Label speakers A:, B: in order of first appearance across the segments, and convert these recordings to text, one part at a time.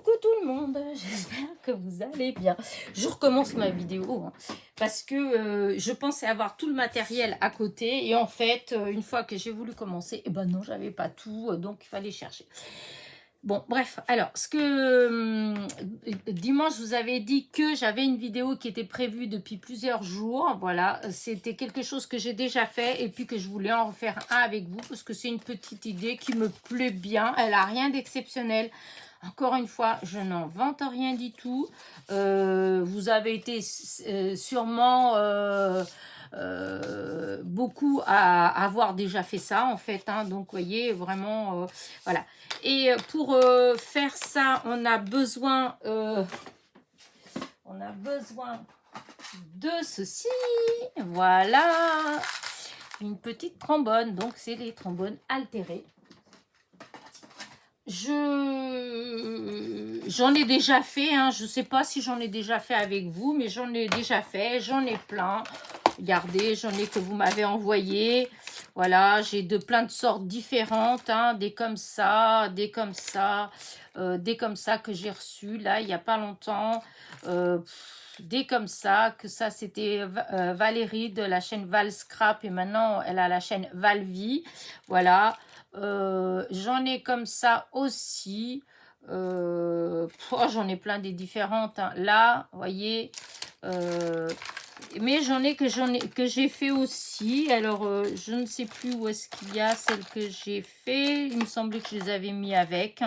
A: Coucou tout le monde, j'espère que vous allez bien. Je recommence ma vidéo hein, parce que je pensais avoir tout le matériel à côté et en fait, une fois que j'ai voulu commencer, eh ben non, j'avais pas tout, donc il fallait chercher. Bon, bref, alors, dimanche, je vous avais dit que j'avais une vidéo qui était prévue depuis plusieurs jours. Voilà, c'était quelque chose que j'ai déjà fait et puis que je voulais en refaire un avec vous parce que c'est une petite idée qui me plaît bien. Elle n'a rien d'exceptionnel. Encore une fois, je n'en vante rien du tout. Vous avez été sûrement... beaucoup à avoir déjà fait ça en fait hein, donc vous voyez vraiment voilà et pour faire ça on a besoin de ceci, voilà une petite trombone, donc c'est les trombones altérés. J'en ai déjà fait, hein. Je ne sais pas si j'en ai déjà fait avec vous, mais j'en ai déjà fait, j'en ai plein. Regardez, j'en ai que vous m'avez envoyé. Voilà, j'ai de plein de sortes différentes, hein. Des comme ça, des comme ça que j'ai reçus là, il n'y a pas longtemps. Des comme ça, que ça c'était Valérie de la chaîne Val Scrap et maintenant elle a la chaîne Valvie. Voilà. J'en ai comme ça aussi. J'en ai plein des différentes hein. Là vous voyez mais j'en ai que j'ai fait aussi. Alors je ne sais plus où est-ce qu'il y a celle que j'ai fait. Il me semblait que je les avais mis avec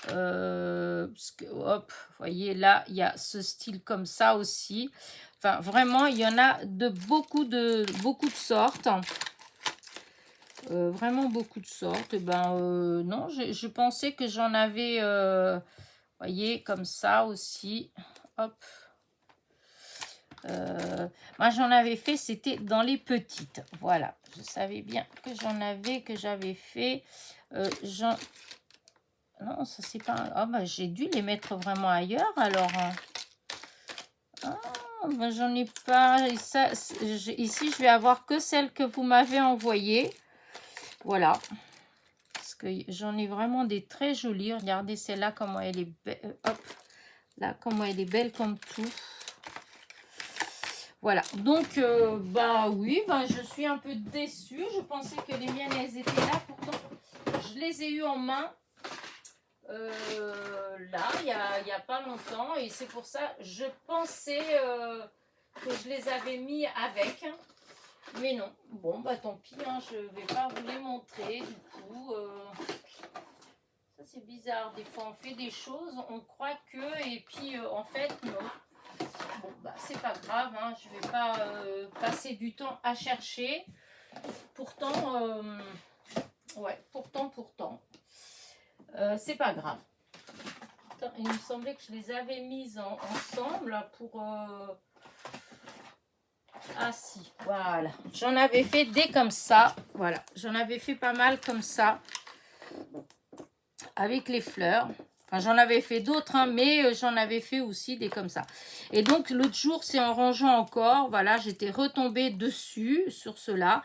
A: parce que hop vous voyez là il y a ce style comme ça aussi. Enfin vraiment il y en a de beaucoup de sortes. Vraiment beaucoup de sortes. Et ben non, je pensais que j'en avais, voyez, comme ça aussi. Hop. Moi, j'en avais fait, c'était dans les petites. Voilà, je savais bien que j'avais fait. Non, ça c'est pas... Ah, bah, j'ai dû les mettre vraiment ailleurs, alors... Ah, bah, j'en ai pas... Et ça, ici, je vais avoir que celle que vous m'avez envoyée. Voilà. Parce que j'en ai vraiment des très jolies. Regardez celle-là, comment elle est belle. Hop. Là, comment elle est belle comme tout. Voilà. Donc, bah oui, bah, je suis un peu déçue. Je pensais que les miennes, elles étaient là. Pourtant, je les ai eues en main. Là, il y a pas longtemps. Et c'est pour ça, je pensais que je les avais mis avec. Mais non, bon bah tant pis, hein, je vais pas vous les montrer du coup. Ça c'est bizarre, des fois on fait des choses, on croit que, et puis en fait non. Bon bah c'est pas grave, hein, je vais pas passer du temps à chercher. Pourtant, ouais, pourtant, c'est pas grave. Il me semblait que je les avais mises ensemble pour... Ah si, voilà. J'en avais fait des comme ça. Voilà. J'en avais fait pas mal comme ça. Avec les fleurs. Enfin, j'en avais fait d'autres, hein, mais j'en avais fait aussi des comme ça. Et donc, l'autre jour, c'est en rangeant encore. Voilà, j'étais retombée dessus, sur cela.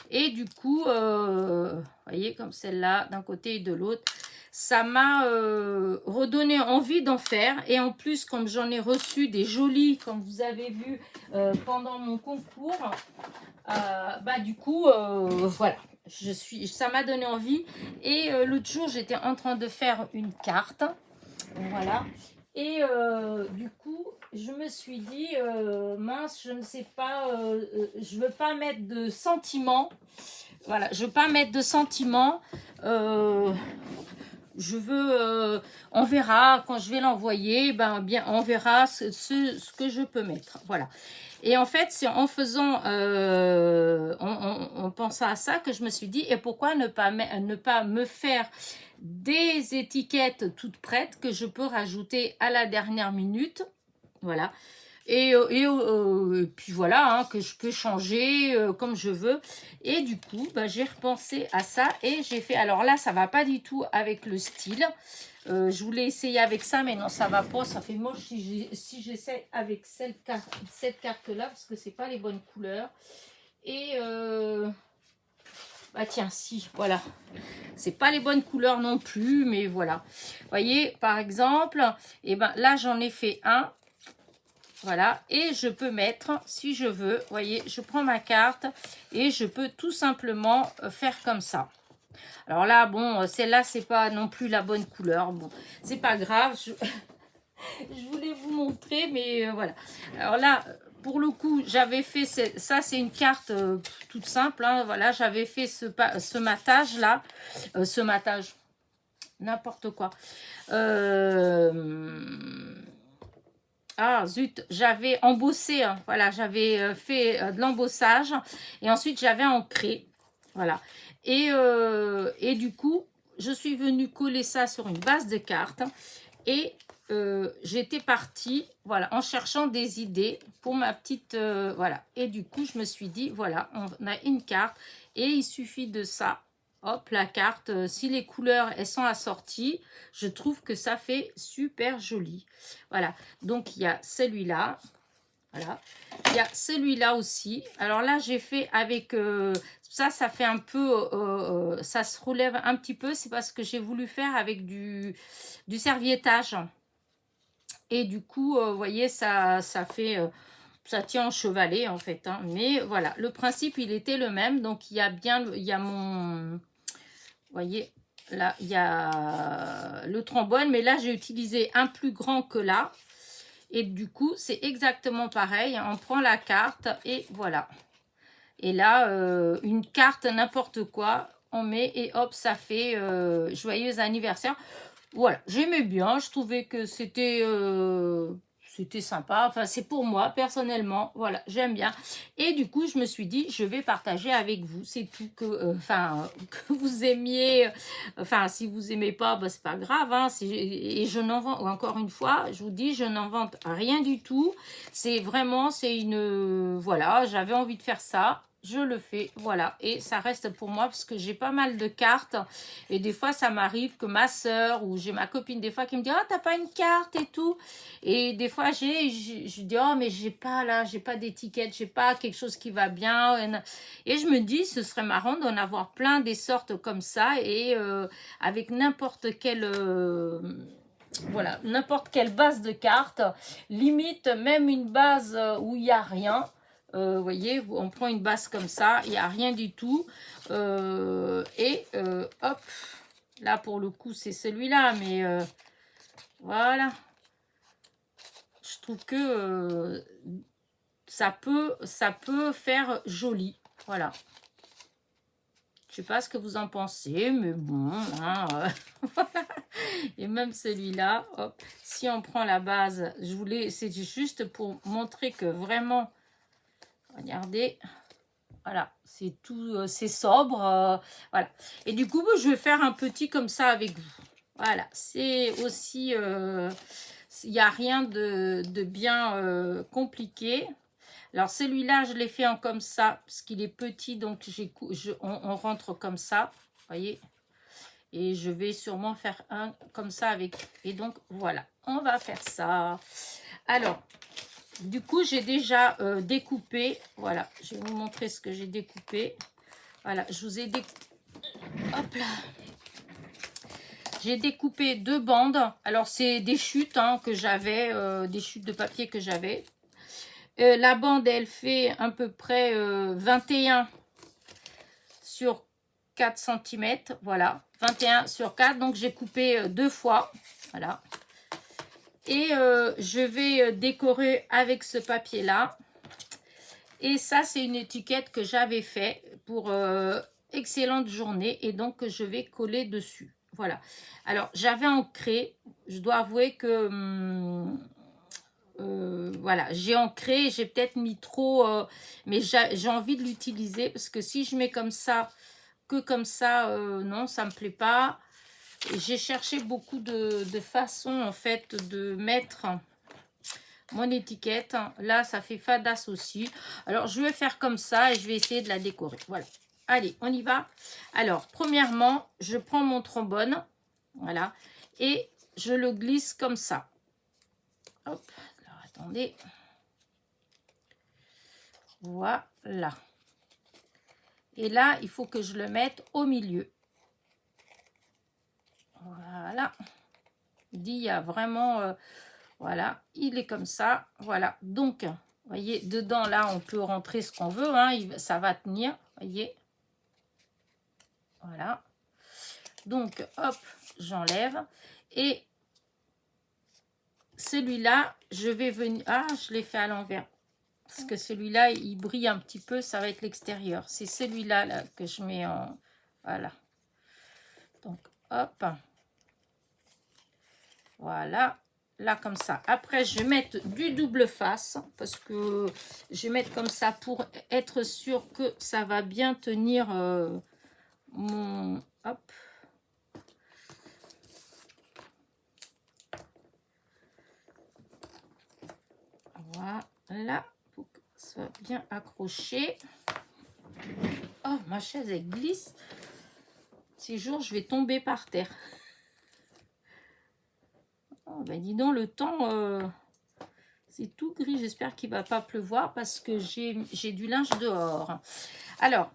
A: Et du coup, vous voyez, comme celle-là, d'un côté et de l'autre. Ça m'a redonné envie d'en faire. Et en plus, comme j'en ai reçu des jolis, comme vous avez vu pendant mon concours, bah du coup, voilà. Ça m'a donné envie. Et l'autre jour, j'étais en train de faire une carte. Voilà. Et du coup, je me suis dit, mince, je ne sais pas, je veux pas mettre de sentiments. Voilà, je veux pas mettre de sentiments. Je veux, on verra quand je vais l'envoyer, ben bien, on verra ce que je peux mettre. Voilà. Et en fait, c'est en faisant, en pensant à ça que je me suis dit, et pourquoi ne pas me faire des étiquettes toutes prêtes que je peux rajouter à la dernière minute. Voilà. Et puis voilà, hein, que je peux changer comme je veux. Et du coup, bah, j'ai repensé à ça et j'ai fait... Alors là, ça va pas du tout avec le style. Je voulais essayer avec ça, mais non, ça va pas. Ça fait moche si j'essaie avec cette carte-là, parce que c'est pas les bonnes couleurs. Et Bah tiens, si, voilà. C'est pas les bonnes couleurs non plus, mais voilà. Vous voyez, par exemple, et ben là, j'en ai fait un. Voilà, et je peux mettre, si je veux, vous voyez, je prends ma carte et je peux tout simplement faire comme ça. Alors là, bon, celle-là, c'est pas non plus la bonne couleur. Bon, c'est pas grave, je voulais vous montrer, mais voilà. Alors là, pour le coup, j'avais fait, ça c'est une carte toute simple, hein, voilà, j'avais fait ce matage-là, ce matage, n'importe quoi. Ah zut, j'avais embossé, hein, voilà, j'avais fait de l'embossage et ensuite j'avais ancré, voilà. Et du coup, je suis venue coller ça sur une base de cartes et j'étais partie, voilà, en cherchant des idées pour ma petite, voilà. Et du coup, je me suis dit, voilà, on a une carte et il suffit de ça. Hop, la carte, si les couleurs, elles sont assorties, je trouve que ça fait super joli. Voilà, donc il y a celui-là, voilà. Il y a celui-là aussi. Alors là, j'ai fait avec, ça fait un peu, ça se relève un petit peu. C'est parce que j'ai voulu faire avec du serviettage. Et du coup, vous voyez, ça fait, ça tient en chevalet en fait. Hein. Mais voilà, le principe, il était le même. Donc, il y a bien, il y a mon, vous voyez, là, il y a le trombone. Mais là, j'ai utilisé un plus grand que là. Et du coup, c'est exactement pareil. On prend la carte et voilà. Et là, une carte, n'importe quoi, on met et hop, ça fait joyeux anniversaire. Voilà, j'aimais bien, je trouvais que c'était sympa. Enfin, c'est pour moi, personnellement. Voilà, j'aime bien. Et du coup, je me suis dit, je vais partager avec vous. C'est tout que, que vous aimiez. Enfin, si vous aimez pas, bah, c'est pas grave. Hein, et je n'en vante, encore une fois, je vous dis, je n'en vante rien du tout. C'est vraiment, c'est une... voilà, j'avais envie de faire ça. Je le fais, voilà. Et ça reste pour moi parce que j'ai pas mal de cartes. Et des fois, ça m'arrive que ma soeur ou j'ai ma copine des fois qui me dit « Oh, t'as pas une carte et tout ?» Et des fois, je dis « Oh, mais j'ai pas là, j'ai pas d'étiquette, j'ai pas quelque chose qui va bien. » Et je me dis, ce serait marrant d'en avoir plein des sortes comme ça et avec n'importe quelle... voilà, n'importe quelle base de cartes, limite même une base où il n'y a rien. Vous voyez, on prend une base comme ça, il n'y a rien du tout. Hop, là pour le coup c'est celui-là, mais voilà. Je trouve que ça peut faire joli. Voilà. Je sais pas ce que vous en pensez, mais bon, hein, voilà. Et même celui-là, hop, si on prend la base, c'est juste pour montrer que vraiment, regardez, voilà, c'est tout, c'est sobre, voilà. Et du coup, je vais faire un petit comme ça avec vous. Voilà, c'est aussi, il n'y a rien de bien compliqué. Alors celui-là, je l'ai fait en comme ça, parce qu'il est petit, donc on rentre comme ça, vous voyez. Et je vais sûrement faire un comme ça avec. Et donc, voilà, on va faire ça. Alors, du coup, j'ai déjà découpé. Voilà, je vais vous montrer ce que j'ai découpé. Voilà, je vous ai découpé. Hop là. J'ai découpé 2 bandes. Alors, c'est des chutes hein, que j'avais, des chutes de papier que j'avais. La bande, elle fait à peu près 21 sur 4 cm. Voilà, 21 sur 4. Donc, j'ai coupé 2 fois. Voilà. Et je vais décorer avec ce papier-là. Et ça, c'est une étiquette que j'avais fait pour excellente journée. Et donc, je vais coller dessus. Voilà. Alors, j'avais ancré. Je dois avouer que... voilà, j'ai ancré, j'ai peut-être mis trop, mais j'ai envie de l'utiliser parce que si je mets comme ça, que comme ça, non, ça me plaît pas. J'ai cherché beaucoup de façons en fait de mettre mon étiquette. Là, ça fait fadasse aussi. Alors, je vais faire comme ça et je vais essayer de la décorer. Voilà. Allez, on y va. Alors, premièrement, je prends mon trombone, voilà, et je le glisse comme ça. Hop. Attendez. Voilà. Et là, il faut que je le mette au milieu. Voilà. Il dit, il y a vraiment... voilà, il est comme ça. Voilà. Donc, vous voyez, dedans, là, on peut rentrer ce qu'on veut. Hein, ça va tenir. Vous voyez. Voilà. Donc, hop, j'enlève. Et celui-là, je vais venir... Ah, je l'ai fait à l'envers. Parce que celui-là, il brille un petit peu. Ça va être l'extérieur. C'est celui-là là, que je mets en... Voilà. Donc, hop. Voilà. Là, comme ça. Après, je vais mettre du double face. Parce que je vais mettre comme ça pour être sûr que ça va bien tenir mon... Hop. Voilà. Pour que ça soit bien accroché. Oh, ma chaise, elle glisse. Ces jours, je vais tomber par terre. Oh, ben dis donc, le temps, c'est tout gris. J'espère qu'il ne va pas pleuvoir parce que j'ai du linge dehors. Alors,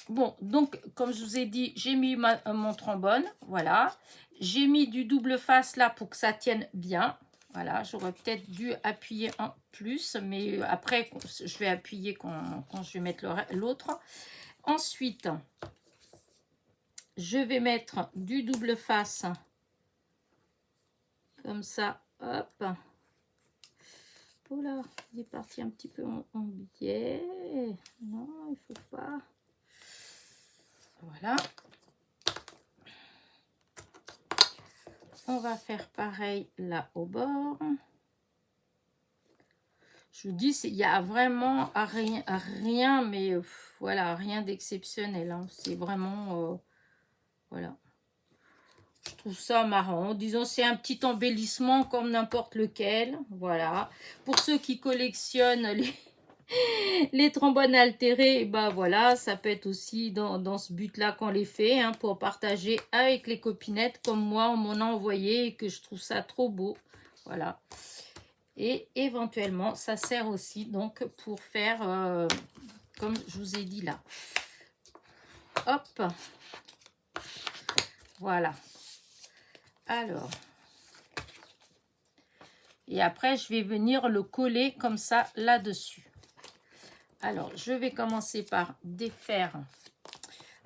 A: bon, donc, comme je vous ai dit, j'ai mis mon trombone. Voilà. J'ai mis du double face là pour que ça tienne bien. Voilà, j'aurais peut-être dû appuyer en plus, mais après, je vais appuyer quand je vais mettre l'autre. Ensuite, je vais mettre du double face comme ça, hop. Oh là, il est parti un petit peu en biais. Non, il faut pas. Voilà. On va faire pareil là au bord. Je vous dis, il y a vraiment rien mais voilà, rien d'exceptionnel. Hein. C'est vraiment, voilà. Je trouve ça marrant. Disons, c'est un petit embellissement comme n'importe lequel. Voilà. Pour ceux qui collectionnent les trombones altérés, bah voilà, ça peut être aussi dans ce but-là qu'on les fait, hein, pour partager avec les copinettes comme moi, on m'en a envoyé et que je trouve ça trop beau. Voilà. Et éventuellement, ça sert aussi donc pour faire, comme je vous ai dit là. Hop. Voilà. Alors. Et après, je vais venir le coller comme ça là-dessus. Alors, je vais commencer par défaire.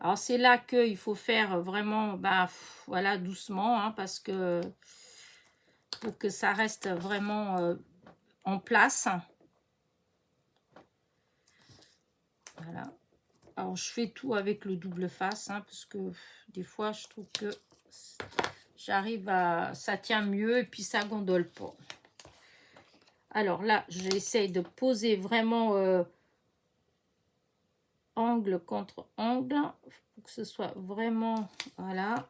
A: Alors, c'est là qu'il faut faire vraiment, bah, voilà, doucement, hein, parce que pour que ça reste vraiment en place. Voilà. Alors, je fais tout avec le double face, hein, parce que des fois, je trouve que j'arrive à... Ça tient mieux et puis ça gondole pas. Alors là, j'essaye de poser vraiment angle contre angle pour que ce soit vraiment, voilà.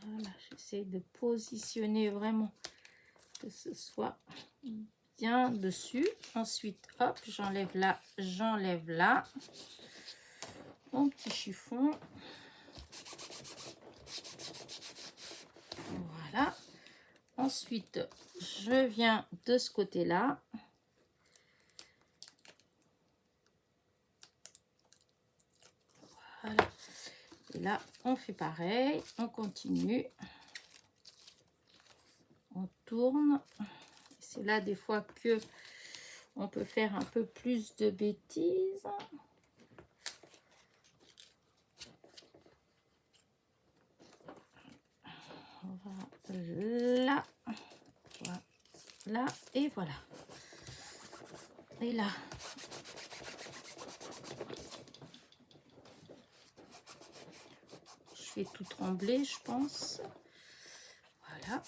A: Voilà, j'essaye de positionner vraiment que ce soit bien dessus. Ensuite, hop, j'enlève là mon petit chiffon. Voilà. Ensuite, je viens de ce côté-là. Voilà. Et là, on fait pareil. On continue. On tourne. C'est là des fois que on peut faire un peu plus de bêtises. Voilà. Voilà. Et voilà. Et là. Je fais tout trembler, je pense. Voilà.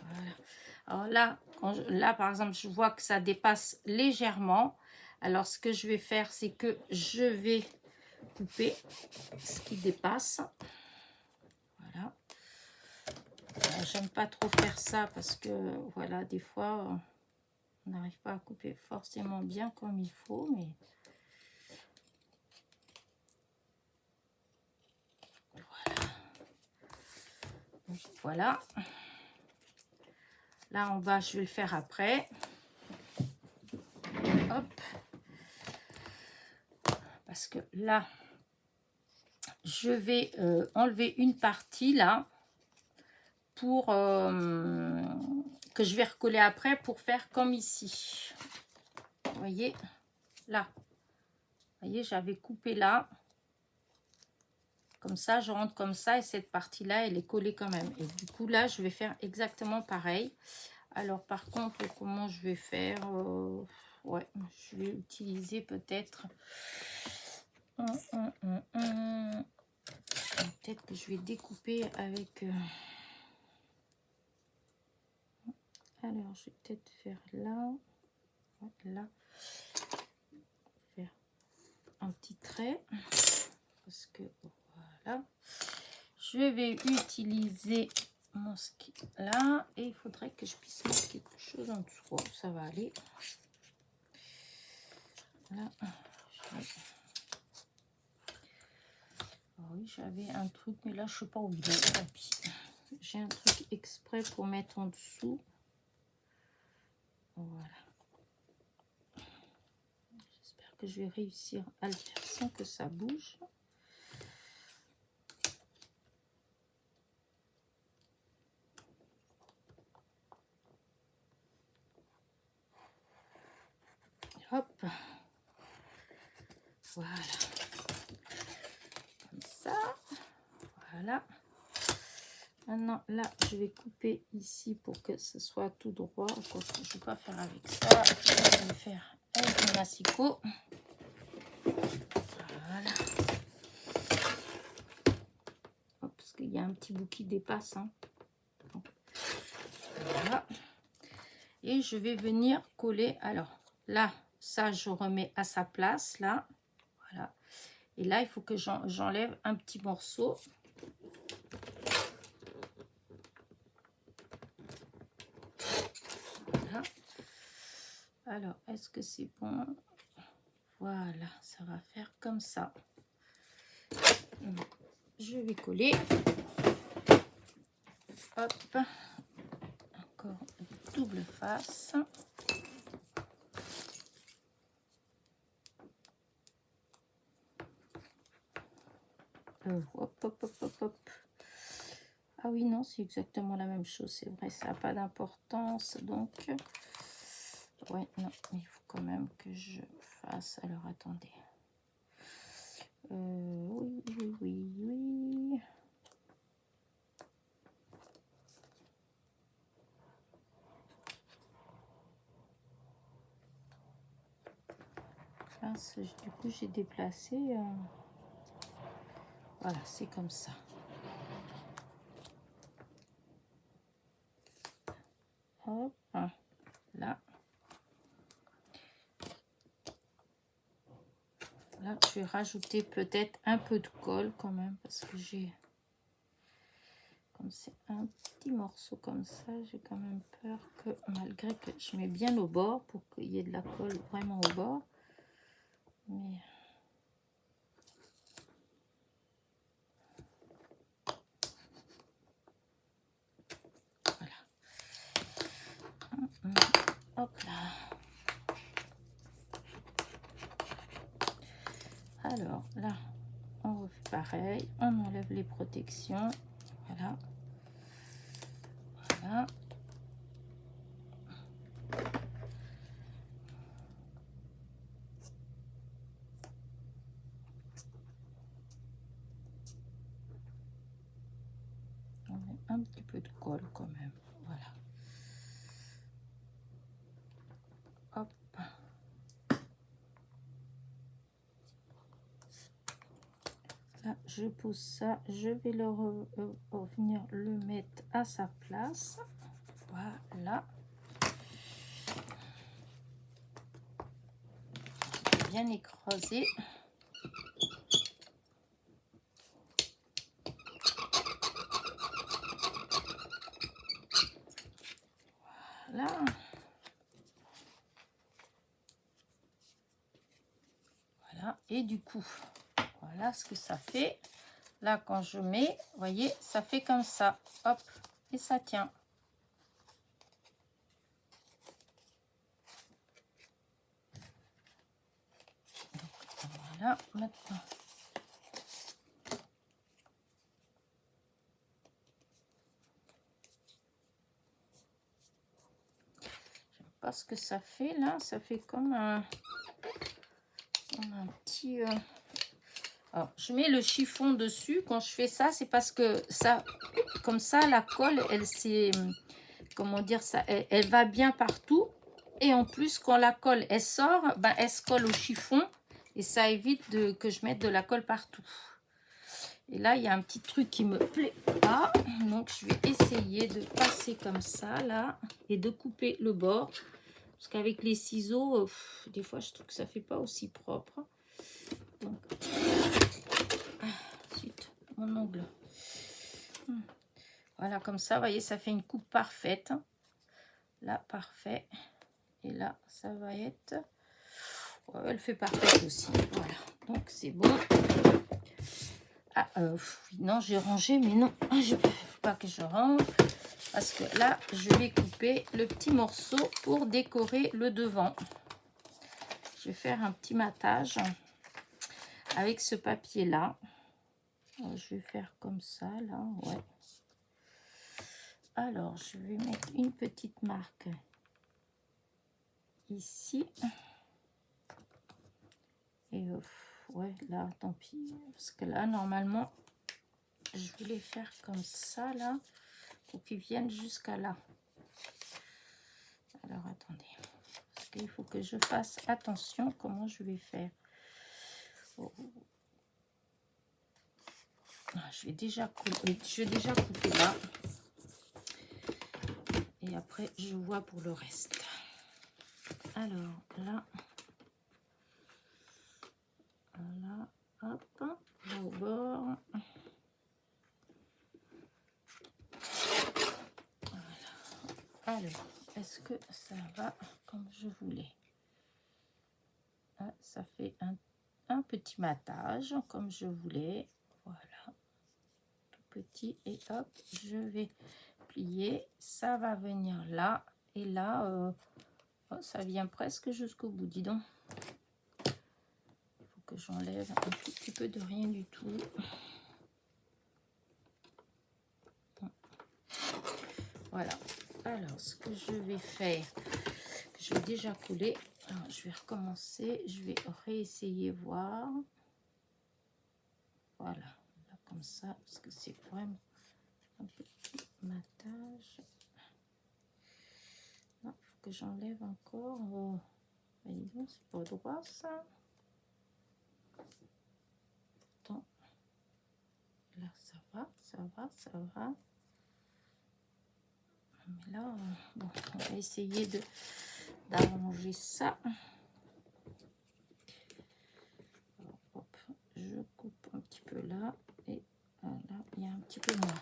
A: Voilà. Alors là, là, par exemple, je vois que ça dépasse légèrement. Alors, ce que je vais faire, c'est que je vais couper ce qui dépasse. Voilà. J'aime pas trop faire ça parce que, voilà, des fois, on n'arrive pas à couper forcément bien comme il faut, mais... Voilà. voilà. Là en bas, je vais le faire après. Hop. Parce que là, je vais enlever une partie là pour que je vais recoller après pour faire comme ici. Vous voyez, là. Vous voyez, j'avais coupé là. Comme ça, je rentre comme ça et cette partie-là, elle est collée quand même. Et du coup, là, je vais faire exactement pareil. Alors, par contre, comment je vais faire ouais, je vais utiliser peut-être... Peut-être que je vais découper avec... Alors, je vais peut-être faire là. Là. Faire un petit trait. Parce que, voilà. Je vais utiliser mon ski là. Et il faudrait que je puisse mettre quelque chose en dessous. Oh, ça va aller. Là. Oh oui, j'avais un truc, mais là, je ne sais pas où il est. Tant pis. J'ai un truc exprès pour mettre en dessous. Voilà. J'espère que je vais réussir à le faire sans que ça bouge. Hop. Voilà. Comme ça. Voilà. Maintenant, là, je vais couper ici pour que ce soit tout droit. Je ne vais pas faire avec ça. Je vais faire avec mon massicot. Voilà. Hop, parce qu'il y a un petit bout qui dépasse. Hein. Voilà. Et je vais venir coller. Alors, là, ça, je remets à sa place. Là. Voilà. Et là, il faut que j'enlève un petit morceau. Voilà. Alors, est-ce que c'est bon? Voilà, ça va faire comme ça. Je vais coller. Hop. Encore double face. Hop, hop, hop, hop, hop. Ah oui, non, c'est exactement la même chose. C'est vrai, ça n'a pas d'importance. Donc, ouais, non, il faut quand même que je fasse. Alors, attendez. Oui, oui, oui, oui. Là, du coup, j'ai déplacé. Voilà, c'est comme ça. Hop, là. Là, je vais rajouter peut-être un peu de colle quand même, parce que j'ai... Comme c'est un petit morceau comme ça, j'ai quand même peur que, malgré que je mets bien au bord, pour qu'il y ait de la colle vraiment au bord. Mais... Hop là. Alors là, on refait pareil. On enlève les protections. Voilà. Voilà. On met un petit peu de colle quand même. Voilà. Hop. Là, je pose ça. Je vais venir le mettre à sa place. Voilà. Bien écrasé. Voilà. Voilà. Et du coup, voilà ce que ça fait. là, quand je mets, vous voyez, ça fait comme ça. Hop, et ça tient. Voilà, maintenant. J'aime pas ce que ça fait là. Ça fait comme un petit... Alors, je mets le chiffon dessus. Quand je fais ça, c'est parce que ça, comme ça, la colle, elle s'est... Comment dire ça, elle va bien partout. Et en plus, quand la colle, elle sort, ben, elle se colle au chiffon. Et ça évite que je mette de la colle partout. Et là, il y a un petit truc qui me plaît pas. Donc, je vais essayer de passer comme ça, là. Et de couper le bord. Parce qu'avec les ciseaux, des fois, je trouve que ça fait pas aussi propre. Donc, ensuite, mon ongle. Voilà, comme ça, vous voyez, ça fait une coupe parfaite. Là, parfait. Et là, ça va être... Ouais, elle fait parfaite aussi. Voilà, donc c'est bon. Ah, non, j'ai rangé, mais non, je ne faut pas que je range. Parce que là, je vais couper le petit morceau pour décorer le devant. Je vais faire un petit matage avec ce papier-là. Je vais faire comme ça, là, ouais. Alors, je vais mettre une petite marque ici. Et ouais, là, tant pis. Parce que là, normalement, je voulais faire comme ça, là, pour qu'ils viennent jusqu'à là. Alors, attendez. Parce qu'il faut que je fasse attention comment je vais faire. Oh. Je vais déjà couper là. Et après, je vois pour le reste. Alors, là. Voilà. Hop. Là au bord. Voilà. Alors, est-ce que ça va comme je voulais? Ah, ça fait un petit matage comme je voulais. Voilà. Tout petit. Et hop, je vais plier. Ça va venir là. Et là, oh, ça vient presque jusqu'au bout. Dis donc. Il faut que j'enlève un tout petit peu de rien du tout. Voilà. Alors, ce que je vais faire, que je vais déjà couler. Alors, je vais recommencer. Je vais réessayer voir. Voilà. Là, comme ça, parce que c'est vraiment un petit matage. Non, il faut que j'enlève encore. C'est pas droit, ça. Pourtant, là, ça va, ça va, ça va. Mais là, bon, on va essayer d'arranger ça. Alors, hop, je coupe un petit peu là. Et là, il y a un petit peu moins.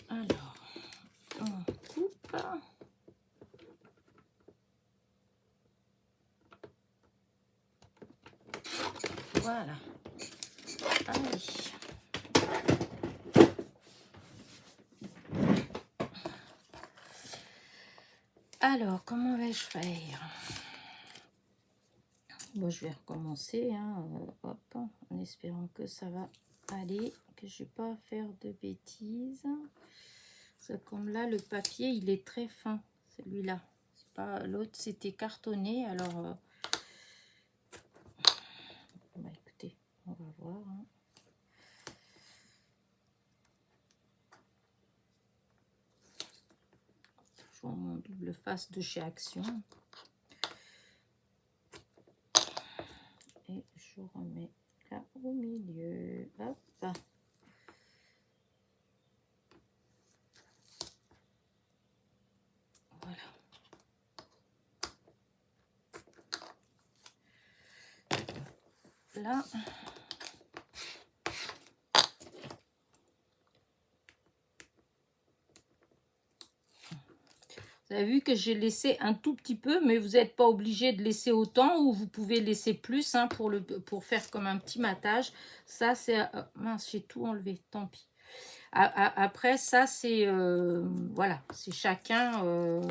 A: Alors, on coupe. Voilà. Allez. Alors, comment vais-je faire? Bon, je vais recommencer, hein, hop, en espérant que ça va aller, que je ne vais pas faire de bêtises. Parce que comme là, le papier, il est très fin, celui-là. C'est pas l'autre, c'était cartonné, alors... Bah, écoutez, on va voir. Hein. Toujours mon double face de chez Action. Et je remets là au milieu. Hop. Voilà. Là. Vous Vous avez vu que j'ai laissé un tout petit peu, mais vous n'êtes pas obligé de laisser autant, ou vous pouvez laisser plus hein, pour faire comme un petit matage. Ça, c'est... mince, j'ai tout enlevé, tant pis. Après, ça, c'est... voilà, c'est chacun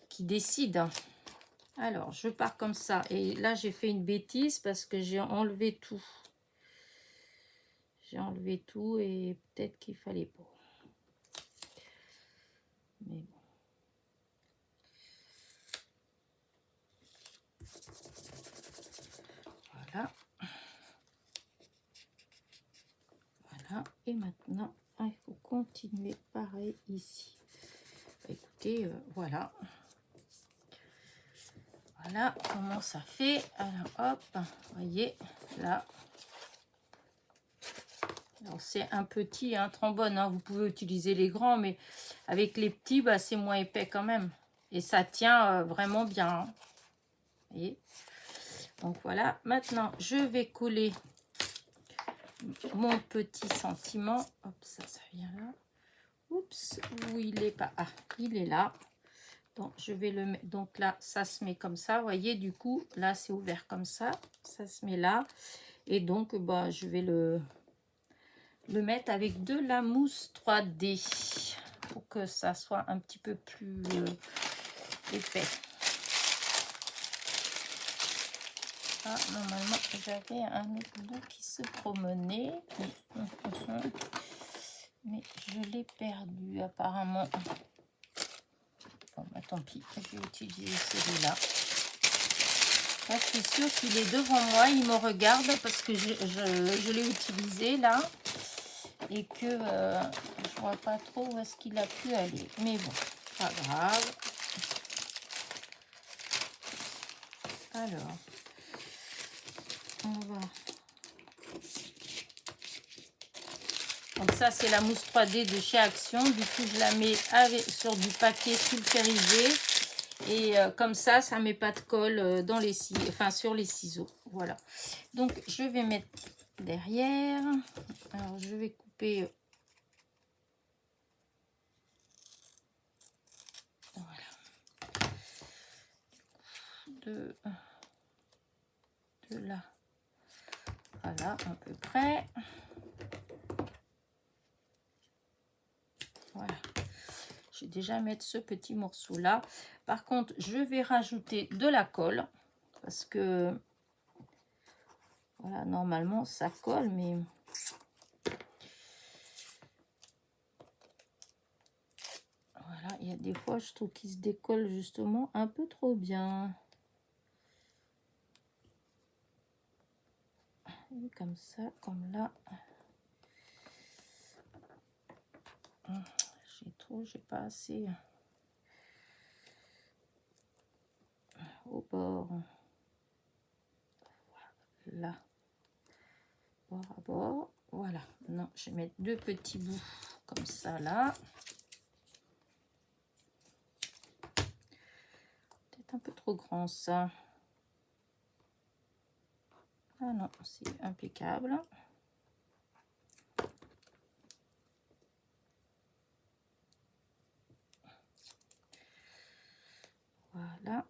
A: qui décide. Hein. Alors, je pars comme ça. Et là, j'ai fait une bêtise parce que j'ai enlevé tout. J'ai enlevé tout et peut-être qu'il fallait pas. Mais bon. Voilà. Voilà. Et maintenant, il faut continuer pareil ici. Écoutez, voilà. Voilà comment ça fait. Alors, hop, voyez, là. Alors, c'est un petit trombone. Hein. Vous pouvez utiliser les grands, mais avec les petits, bah, c'est moins épais quand même. Et ça tient vraiment bien. Hein. Vous voyez. Donc, voilà. Maintenant, je vais coller mon petit sentiment. Hop, ça vient là. Oups, où il est pas. Ah, il est là. Donc, je vais le mettre. Donc là, ça se met comme ça. Vous voyez, du coup, là, c'est ouvert comme ça. Ça se met là. Et donc, bah, je vais le mettre avec de la mousse 3D pour que ça soit un petit peu plus épais. Ah, normalement, j'avais un autre bout qui se promenait. Mais je l'ai perdu apparemment. Bon, bah, tant pis, je vais utiliser celui-là. Là, je suis sûre qu'il est devant moi, il me regarde parce que je l'ai utilisé là. Et que je vois pas trop où est-ce qu'il a pu aller. Mais bon, pas grave. Alors, on va... Donc ça, c'est la mousse 3D de chez Action. Du coup, je la mets sur du papier sulfurisé. Et comme ça, ça ne met pas de colle dans les sur les ciseaux. Voilà. Donc, je vais mettre derrière. Alors, je vais couper... Voilà. De là. Voilà, à peu près. Voilà. Je vais déjà mettre ce petit morceau là. Par contre, je vais rajouter de la colle. Parce que... Voilà, normalement, ça colle, mais... Voilà, il y a des fois, je trouve qu'il se décolle justement un peu trop bien. Et comme ça, comme là. J'ai pas assez au bord. Là. Bord à bord. Voilà. Non, je vais mettre deux petits bouts comme ça là. Peut-être un peu trop grand ça. Ah non, c'est impeccable. Voilà.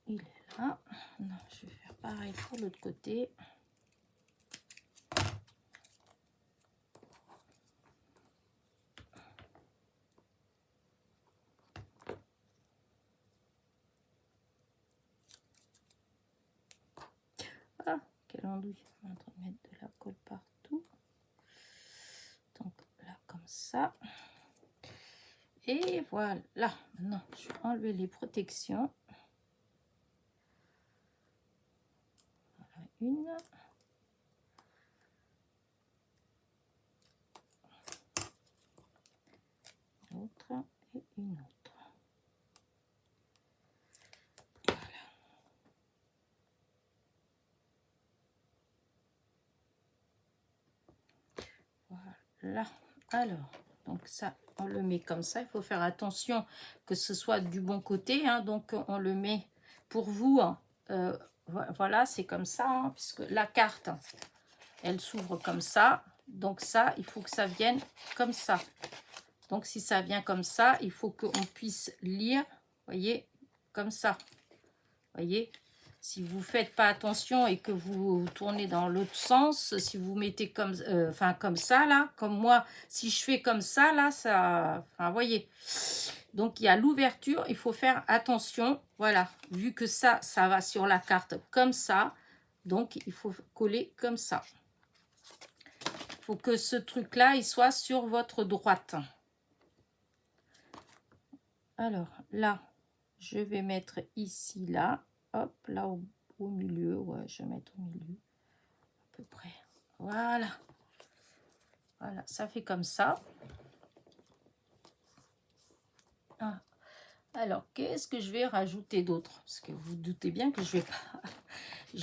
A: Il est là. Non, je vais faire pareil pour l'autre côté. Ah, quelle andouille. On est en train de mettre de la colle partout. Donc là, comme ça. Et voilà. Maintenant, je vais enlever les protections. Voilà, une. Autre et une autre. Voilà. Alors, donc ça, on le met comme ça. Il faut faire attention que ce soit du bon côté. Hein. Donc, on le met pour vous. Hein. Voilà, c'est comme ça. Hein, puisque la carte, elle s'ouvre comme ça. Donc ça, il faut que ça vienne comme ça. Donc, si ça vient comme ça, il faut qu'on puisse lire, voyez, comme ça. Voyez, si vous faites pas attention et que vous tournez dans l'autre sens, si vous mettez comme, enfin, comme ça, là, comme moi, si je fais comme ça, là, ça, enfin, voyez. Donc, il y a l'ouverture, il faut faire attention. Voilà, vu que ça va sur la carte comme ça. Donc, il faut coller comme ça. Il faut que ce truc-là, il soit sur votre droite. Alors, là, je vais mettre ici, là. Hop, là, au milieu. Ouais, je vais mettre au milieu. À peu près. Voilà. Voilà, ça fait comme ça. Ah. Alors, qu'est-ce que je vais rajouter d'autre? Parce que vous doutez bien que je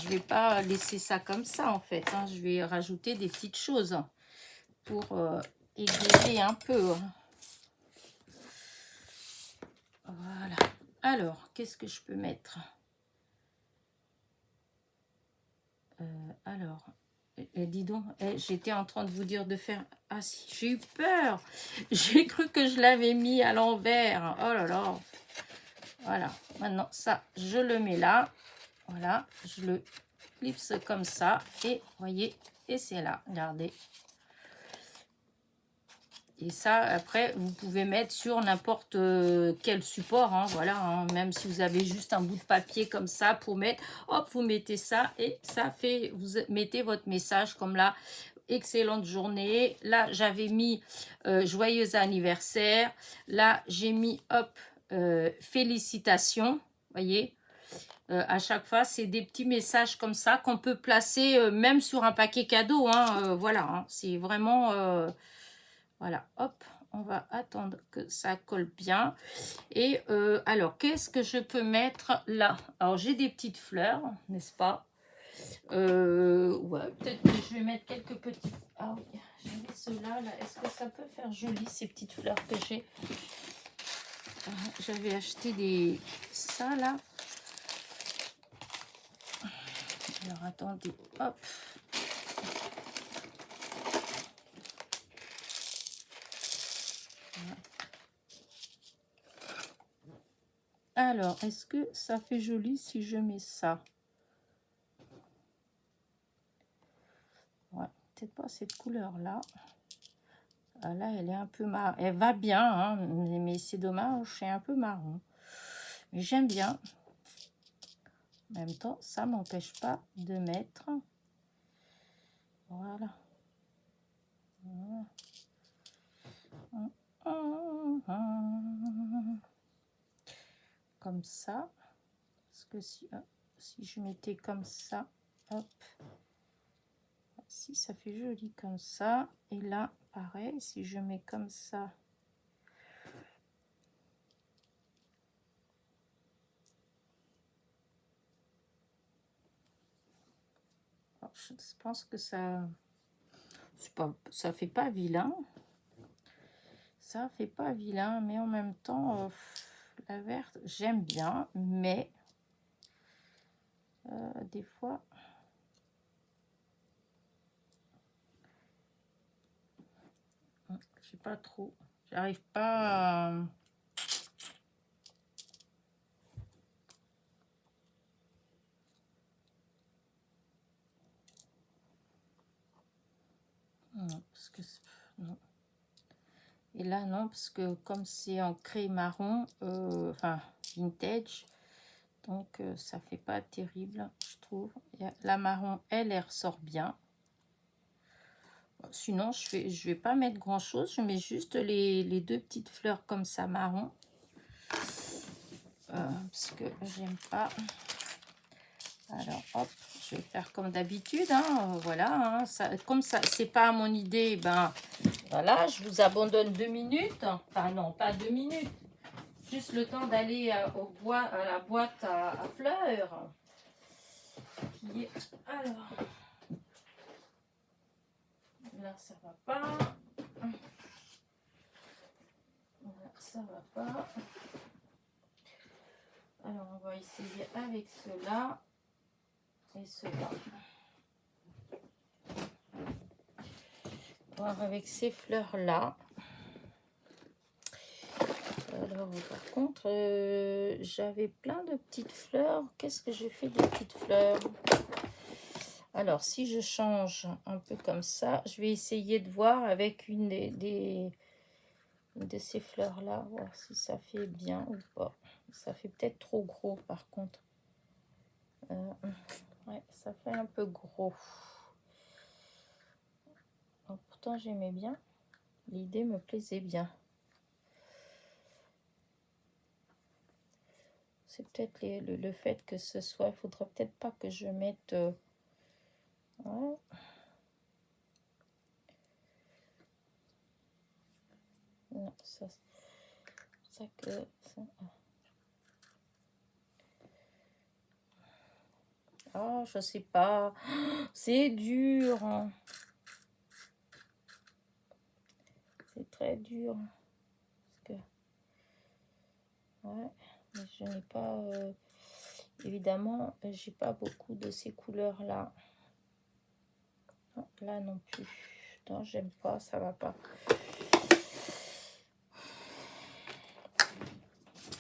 A: vais pas laisser ça comme ça, en fait. Hein. Je vais rajouter des petites choses pour égayer un peu. Voilà. Alors, qu'est-ce que je peux mettre? Alors, dis donc, j'étais en train de vous dire de faire... Ah si, j'ai eu peur. J'ai cru que je l'avais mis à l'envers. Oh là là. Voilà. Maintenant, ça, je le mets là. Voilà. Je le clipse comme ça. Et, voyez, et c'est là. Regardez. Et ça, après, vous pouvez mettre sur n'importe quel support. Hein, voilà, hein, même si vous avez juste un bout de papier comme ça pour mettre, hop, vous mettez ça et ça fait, vous mettez votre message comme là. Excellente journée. Là, j'avais mis joyeux anniversaire. Là, j'ai mis, hop, félicitations. Voyez, à chaque fois, c'est des petits messages comme ça qu'on peut placer même sur un paquet cadeau. Hein, voilà, hein, c'est vraiment... voilà, hop, on va attendre que ça colle bien. Et alors, qu'est-ce que je peux mettre là? Alors, j'ai des petites fleurs, n'est-ce pas? Ouais, peut-être que je vais mettre quelques petits... Ah oui, j'avais ceux-là, là. Est-ce que ça peut faire joli, ces petites fleurs que j'ai? J'avais acheté des... ça, là. Alors, attendez, hop. Alors, est-ce que ça fait joli si je mets ça? Ouais, peut-être pas cette couleur-là. Ah, là, elle est un peu marron. Elle va bien, hein, mais c'est dommage, c'est un peu marron. Mais j'aime bien. En même temps, ça ne m'empêche pas de mettre. Voilà. Comme ça. Parce que si je mettais comme ça, hop. Si ça fait joli comme ça. Et là, pareil, si je mets comme ça. Alors, je pense que ça... ça fait pas vilain. Ça fait pas vilain, mais en même temps, la verte, j'aime bien, mais des fois, je sais pas trop. J'arrive pas à... Non, parce que... Non. Et là, non, parce que comme c'est en craie marron, enfin, vintage, donc ça fait pas terrible, je trouve. La marron, elle ressort bien. Sinon, je vais pas mettre grand chose. Je mets juste les deux petites fleurs comme ça, marron. Parce que j'aime pas. Alors, hop, je vais faire comme d'habitude. Hein, voilà, hein, ça, comme ça, c'est pas mon idée, ben voilà, je vous abandonne 2 minutes. Enfin, non, pas 2 minutes. Juste le temps d'aller à la boîte à fleurs. Alors, là, ça va pas. Là, ça va pas. Alors, on va essayer avec ceux-là et ceux-là. Voir avec ces fleurs-là. Alors, par contre, j'avais plein de petites fleurs. Qu'est-ce que j'ai fait des petites fleurs? Alors, si je change un peu comme ça, je vais essayer de voir avec une de ces fleurs-là, voir si ça fait bien ou pas. Ça fait peut-être trop gros, par contre. Ouais, ça fait un peu gros. Donc, pourtant, j'aimais bien. L'idée me plaisait bien. C'est peut-être le fait que ce soit... Il faudrait peut-être pas que je mette... ouais. Non, ça que... Ça... Oh, je sais pas. C'est dur. Hein. C'est très dur. Parce que... ouais, mais je n'ai pas... évidemment, j'ai pas beaucoup de ces couleurs-là. Là non plus. Non, j'aime pas, ça va pas.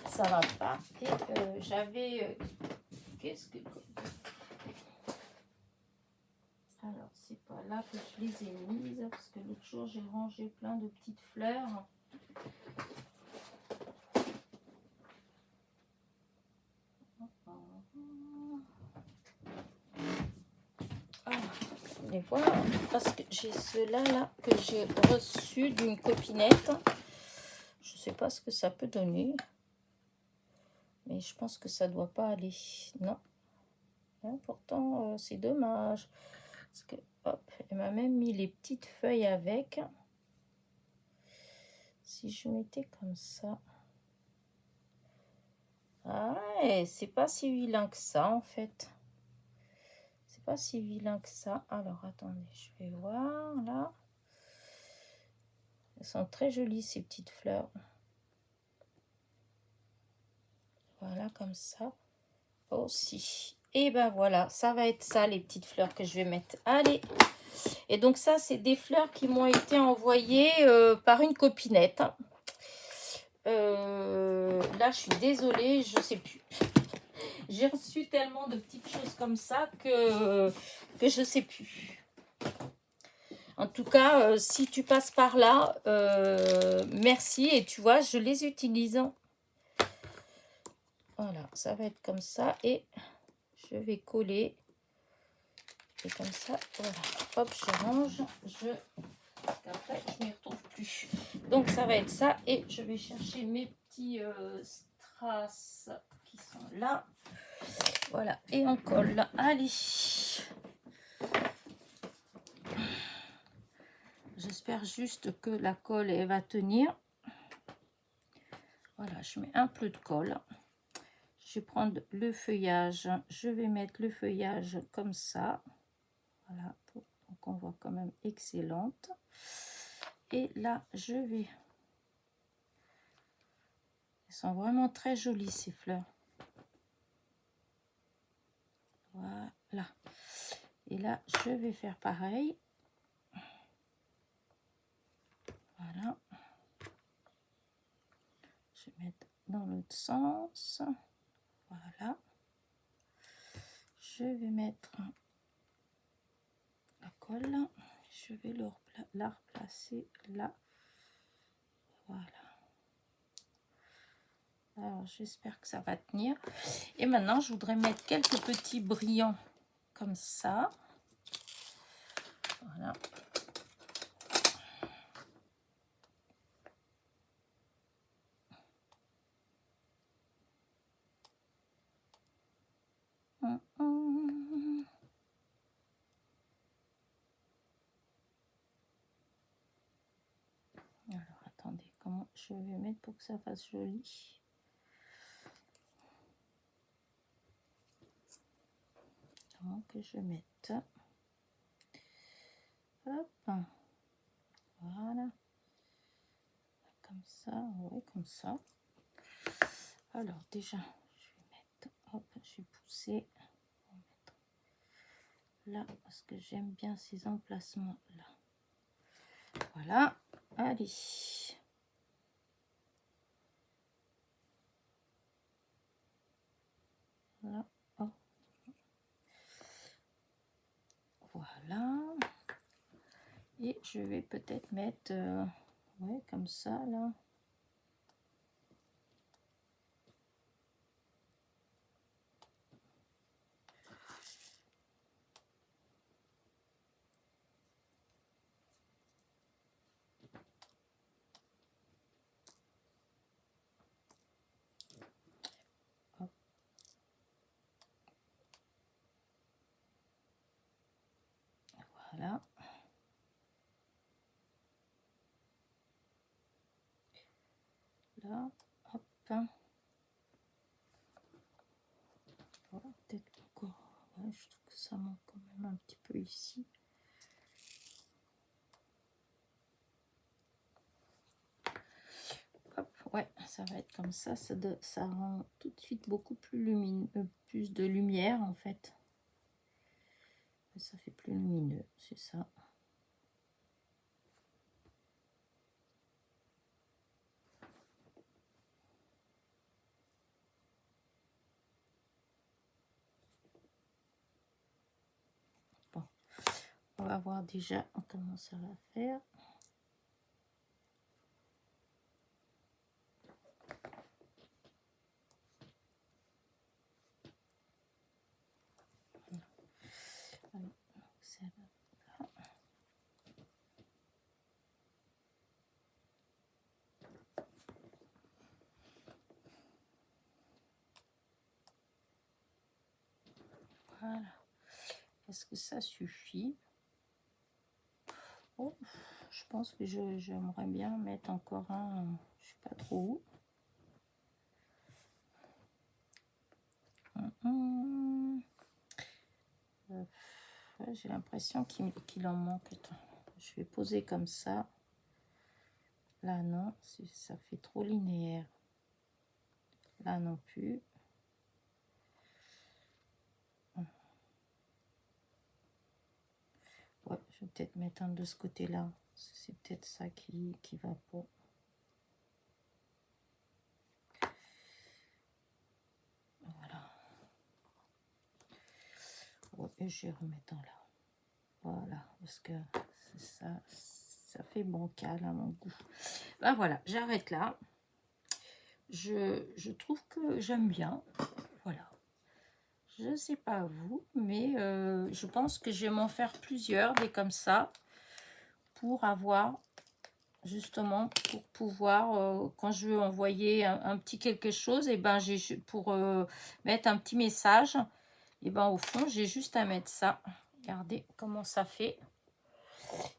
A: Ça va pas. Et j'avais... qu'est-ce que... alors, c'est pas là que je les ai mises, parce que l'autre jour, j'ai rangé plein de petites fleurs. Ah, les voilà, parce que j'ai ceux-là là, que j'ai reçu d'une copinette. Je sais pas ce que ça peut donner. Mais je pense que ça doit pas aller. Non. Hein, pourtant, c'est dommage. Parce que, hop, elle m'a même mis les petites feuilles avec. Si je mettais comme ça. Ah ouais, c'est pas si vilain que ça, en fait. C'est pas si vilain que ça. Alors, attendez, je vais voir, là. Elles sont très jolies, ces petites fleurs. Voilà, comme ça. Aussi. Et ben voilà, ça va être ça, les petites fleurs que je vais mettre. Allez. Et donc ça, c'est des fleurs qui m'ont été envoyées par une copinette. Là, je suis désolée, je sais plus. J'ai reçu tellement de petites choses comme ça que je sais plus. En tout cas, si tu passes par là, merci. Et tu vois, je les utilise. Voilà, ça va être comme ça. Et je vais coller. Et comme ça, voilà. Hop, je range. Après, je m'y retrouve plus. Donc, ça va être ça. Et je vais chercher mes petits strass qui sont là. Voilà. Et on colle. Allez. J'espère juste que la colle, elle va tenir. Voilà, je mets un peu de colle. Je vais prendre le feuillage. Je vais mettre le feuillage comme ça. Voilà, pour qu'on voit quand même excellente. Et là, je vais... elles sont vraiment très jolies, ces fleurs. Voilà. Et là, je vais faire pareil. Voilà. Je vais mettre dans l'autre sens. Voilà. Je vais mettre la colle. Je vais la replacer là. Voilà. Alors, j'espère que ça va tenir. Et maintenant, je voudrais mettre quelques petits brillants comme ça. Voilà. Alors, attendez, comment je vais mettre pour que ça fasse joli? Comment que je mette? Hop. Voilà. Comme ça, oui, comme ça. Alors, déjà, je vais mettre, hop, je vais pousser. Là, parce que j'aime bien ces emplacements là. Voilà, allez. Et je vais peut-être mettre, ouais, comme ça, là. Hop. Voilà. Là, hop. Voilà, peut-être encore. Ouais, je trouve que ça manque quand même un petit peu ici. Hop, ouais, ça va être comme ça. Ça rend tout de suite beaucoup plus lumineux, plus de lumière en fait. Ça fait plus lumineux, c'est ça. Bon, on va voir déjà comment ça va faire. Voilà. Est-ce que ça suffit? Oh, je pense que j'aimerais bien mettre encore un, je sais pas trop où. Ouais, j'ai l'impression qu'il en manque. Attends, je vais poser comme ça. Là, non, ça fait trop linéaire. Là non plus. Ouais, je vais peut-être mettre un de ce côté-là. C'est peut-être ça qui va pas. Voilà. Ouais, et je vais remettre un là. Voilà, parce que ça fait bancal à mon goût. Ben voilà, j'arrête là. Je trouve que j'aime bien. Voilà. Je ne sais pas vous, mais je pense que je vais m'en faire plusieurs, des comme ça, pour avoir, justement, pour pouvoir, quand je veux envoyer un petit quelque chose, et ben pour mettre un petit message, et ben au fond, j'ai juste à mettre ça. Regardez comment ça fait.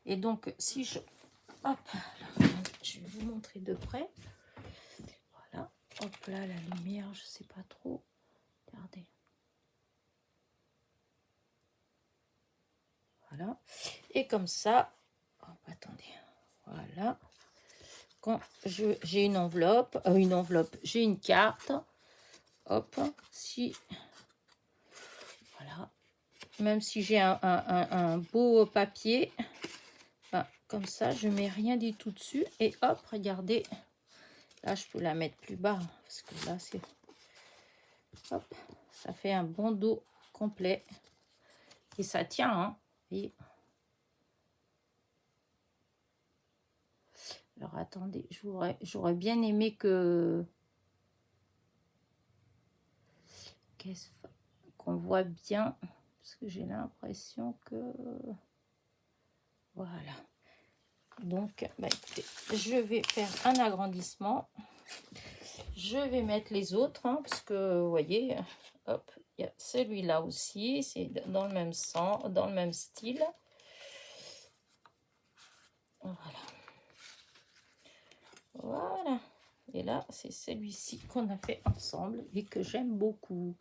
A: Et donc, si je... Hop, là, je vais vous montrer de près. Voilà, hop là, la lumière, je sais pas trop. Regardez. Voilà. Et comme ça, hop, attendez. Voilà. Quand j'ai une enveloppe, j'ai une carte. Hop, si... Voilà. Même si j'ai un beau papier, ben, comme ça, je mets rien du tout dessus. Et hop, regardez. Là, je peux la mettre plus bas. Parce que là, c'est... Hop, ça fait un bon dos complet. Et ça tient, hein. Et... Alors, attendez, j'aurais bien aimé que... qu'on voit bien. Parce que j'ai l'impression que... Voilà. Donc, bah, écoutez, je vais faire un agrandissement. Je vais mettre les autres, hein, parce que, vous voyez, hop, il y a celui-là aussi. C'est dans le même sens, dans le même style. Voilà. Voilà. Et là, c'est celui-ci qu'on a fait ensemble et que j'aime beaucoup.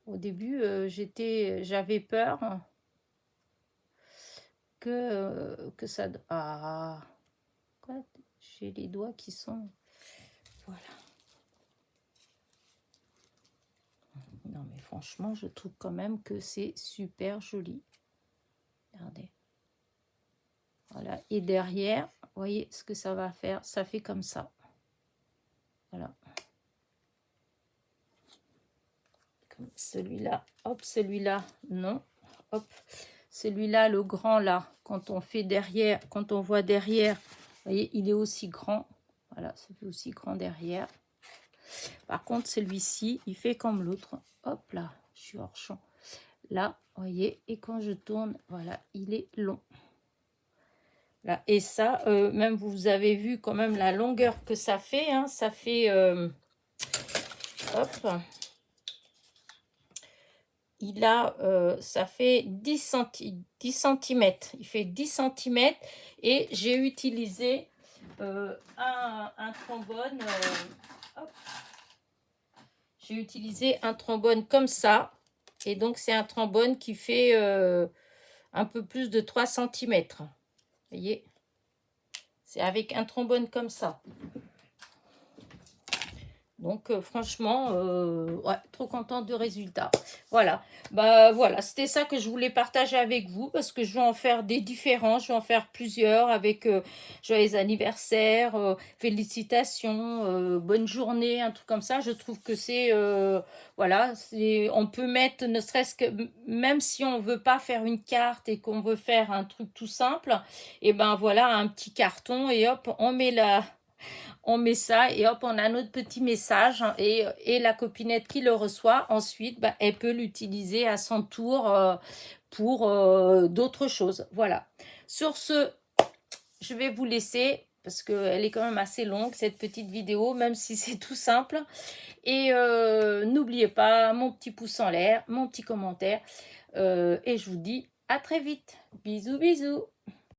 A: Au début, j'avais peur que ça... Ah, quoi, j'ai les doigts qui sont... Voilà. Non, mais franchement, je trouve quand même que c'est super joli. Regardez. Voilà. Et derrière, vous voyez ce que ça va faire. Ça fait comme ça. Voilà. Comme celui-là. Hop, celui-là, non. Hop. Celui-là, le grand là, quand on fait derrière, quand on voit derrière, vous voyez, il est aussi grand. Voilà, ça fait aussi grand derrière. Par contre, celui-ci, il fait comme l'autre. Hop là, je suis hors champ. Là, vous voyez, et quand je tourne, voilà, il est long. Là, et ça, même vous avez vu quand même la longueur que ça fait. Hein, ça fait... hop. Il a, ça fait 10 cm. Il fait 10 cm. Et j'ai utilisé un trombone. J'ai utilisé un trombone comme ça. Et donc, c'est un trombone qui fait un peu plus de 3 cm. Vous voyez? C'est avec un trombone comme ça. Donc, franchement, ouais, trop contente du résultat. Voilà, bah voilà, c'était ça que je voulais partager avec vous parce que je vais en faire des différents, je vais en faire plusieurs avec joyeux anniversaire, félicitations, bonne journée, un truc comme ça. Je trouve que c'est, voilà, on peut mettre, ne serait-ce que, même si on veut pas faire une carte et qu'on veut faire un truc tout simple, et ben voilà, un petit carton et hop, on met ça et hop, on a notre petit message et la copinette qui le reçoit, ensuite, bah, elle peut l'utiliser à son tour pour d'autres choses. Voilà. Sur ce, je vais vous laisser parce qu'elle est quand même assez longue, cette petite vidéo, même si c'est tout simple. Et n'oubliez pas mon petit pouce en l'air, mon petit commentaire. Et je vous dis à très vite. Bisous, bisous.